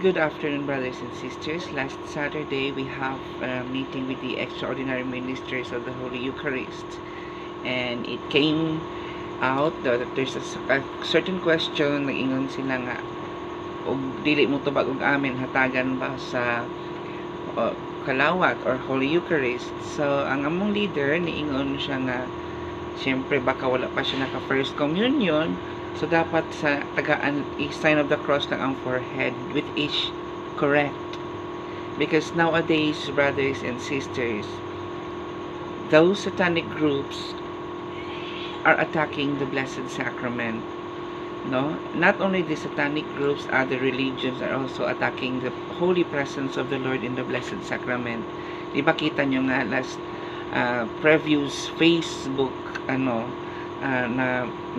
Good afternoon, brothers and sisters. Last Saturday, we have a meeting with the extraordinary ministers of the Holy Eucharist. And it came out that there's a certain question na ingon sila nga og dili mo tubag og amen hatagan ba sa kalawat or Holy Eucharist. So ang among leader niingon siya nga siyempre baka wala pa siya naka first communion, so dapat sa tagaan sign of the cross lang ang forehead, which is correct, because nowadays, brothers and sisters, those satanic groups are attacking the Blessed Sacrament. No, not only the satanic groups, other religions are also attacking the holy presence of the Lord in the Blessed Sacrament. Diba kita nyo nga last previous Facebook na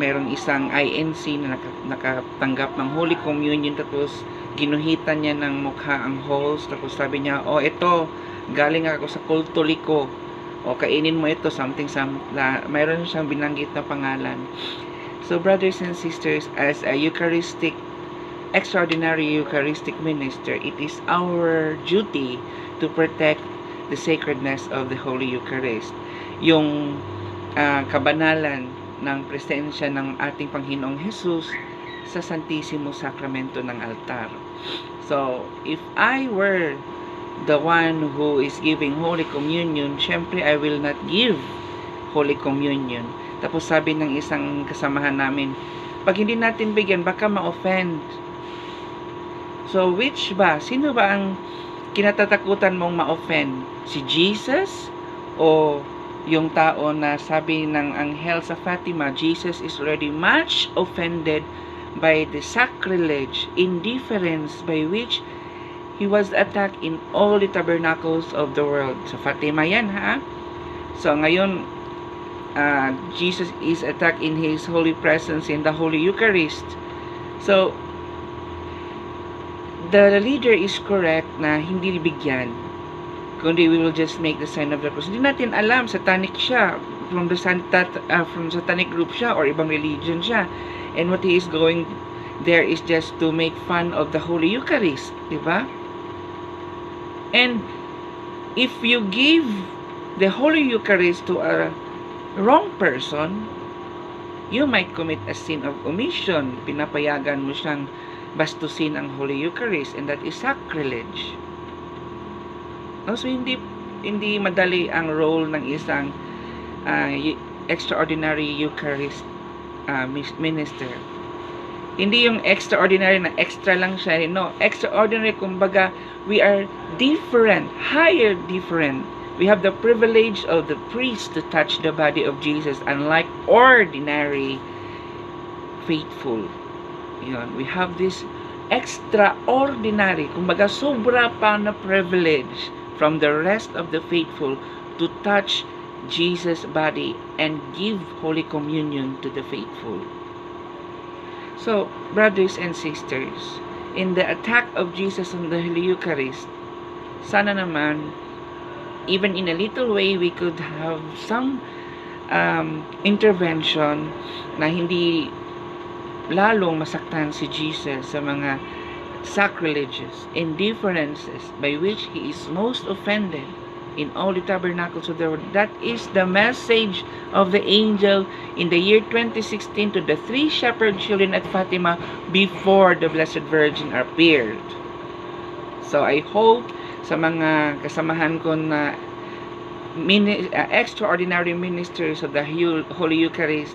merong isang INC na nakatanggap ng Holy Communion, tapos ginuhitan niya ng mukha ang host, tapos sabi niya, oh ito galing ako sa kultoliko, o kainin mo ito, something mayroon siyang binanggit na pangalan. So brothers and sisters, as a extraordinary Eucharistic minister, it is our duty to protect the sacredness of the Holy Eucharist, yung kabanalan ng presensya ng ating Panginoong Jesus sa Santissimo Sacramento ng altar. So, if I were the one who is giving Holy Communion, syempre I will not give Holy Communion. Tapos sabi ng isang kasamahan namin, pag hindi natin bigyan, baka ma-offend. So, which ba? Sino ba ang kinatatakutan mong ma-offend? Si Jesus o yung tao na sabi ng anghel sa Fatima, Jesus is already much offended by the sacrilege, indifference by which he was attacked in all the tabernacles of the world. Sa Fatima yan, ha? So ngayon, Jesus is attacked in his holy presence in the Holy Eucharist. So the leader is correct na hindi bigyan, kundi we will just make the sign of the cross. Hindi natin alam, satanic siya, from satanic group siya, or ibang religion siya, and what he is going there is just to make fun of the Holy Eucharist, diba? And if you give the Holy Eucharist to a wrong person, you might commit a sin of omission. Pinapayagan mo siyang bastusin ang Holy Eucharist, and that is sacrilege. So hindi madali ang role ng isang extraordinary Eucharist minister. Hindi yung extraordinary na extra lang siya, no, extraordinary, kumbaga we are different, higher different. We have the privilege of the priest to touch the body of Jesus, unlike ordinary faithful. Yun, we have this extraordinary, kumbaga sobra pa na privilege from the rest of the faithful to touch Jesus' body and give Holy Communion to the faithful. So, brothers and sisters, in the attack of Jesus on the Holy Eucharist, sana naman, even in a little way, we could have some intervention na hindi lalong masaktan si Jesus sa mga sacrileges, indifferences by which he is most offended in all the tabernacles of the world. That is the message of the angel in the year 2016 to the 3 shepherd children at Fatima before the Blessed Virgin appeared. So I hope sa mga kasamahan ko na extraordinary ministers of the Holy Eucharist,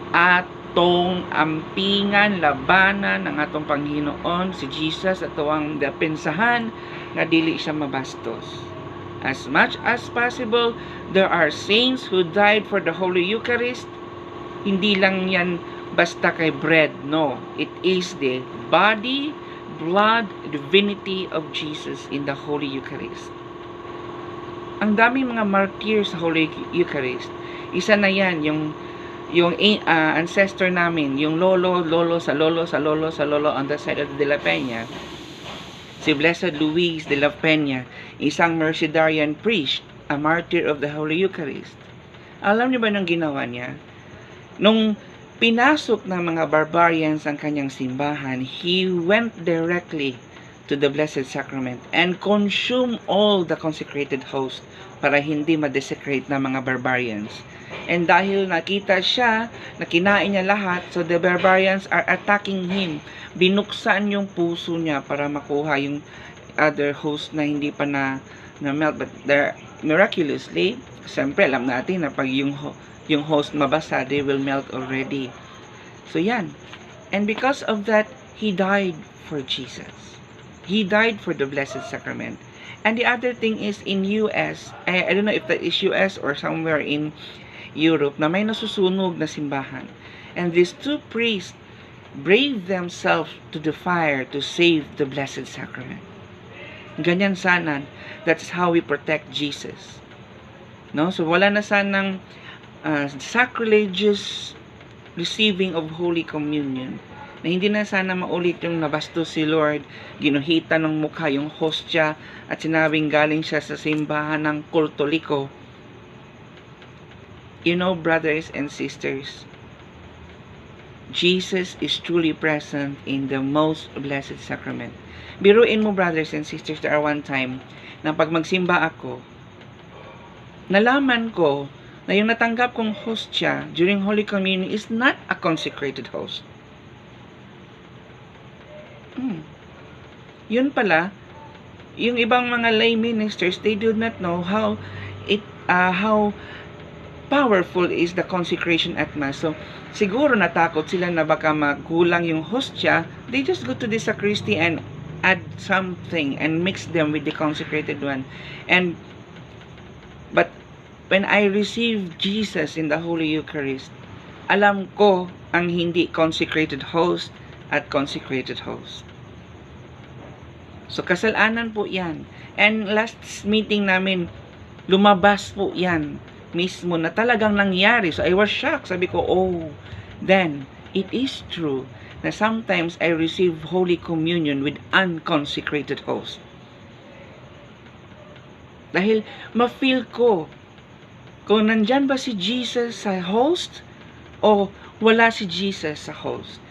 atong ampingan, labanan ng atong Panginoon si Jesus, at tuwang depensahan nga dili siya mabastos. As much as possible, there are saints who died for the Holy Eucharist. Hindi lang yan basta kay bread, no. It is the body, blood, divinity of Jesus in the Holy Eucharist. Ang daming mga martyr sa Holy Eucharist. Isa na yan, yung ancestor namin, yung lolo on the side of De La Peña, si Blessed Luis de la Peña, isang Mercedarian priest, a martyr of the Holy Eucharist. Alam niyo ba nang ginawa niya? Nung pinasok ng mga barbarians ang kanyang simbahan, he went directly to the Blessed Sacrament and consumed all the consecrated host para hindi ma-desecrate ng mga barbarians. And dahil nakita siya, na kinain niya lahat, so the barbarians are attacking him. Binuksan yung puso niya para makuha yung other host na hindi pa na-melt. But miraculously, siyempre alam natin na pag yung host mabasa, they will melt already. So yan. And because of that, he died for Jesus. He died for the Blessed Sacrament. And the other thing is in US, I don't know if that is US or somewhere in Europe, na may nasusunog na simbahan. And these two priests braved themselves to the fire to save the Blessed Sacrament. Ganyan sana. That's how we protect Jesus. No? So wala na sanang sacrilegious receiving of Holy Communion. Na hindi na sana maulit yung nabastos si Lord, ginuhita ng mukha yung hostya at sinabing galing siya sa simbahan ng Katoliko. You know, brothers and sisters, Jesus is truly present in the most blessed sacrament. Biruin mo, brothers and sisters, there are one time na pag magsimba ako, nalaman ko na yung natanggap kong hostya during Holy Communion is not a consecrated host. Yun pala, yung ibang mga lay ministers, they do not know how powerful is the consecration at Mass. So, siguro natakot sila na baka magkulang yung hostya, they just go to the sacristy and add something and mix them with the consecrated one. But when I received Jesus in the Holy Eucharist, alam ko ang hindi consecrated host at consecrated host. So, kasalanan po yan. And last meeting namin, lumabas po yan mismo na talagang nangyari. So, I was shocked. Sabi ko, oh, then, it is true na sometimes I receive Holy Communion with unconsecrated host. Dahil, ma-feel ko kung nandyan ba si Jesus sa host o wala si Jesus sa host.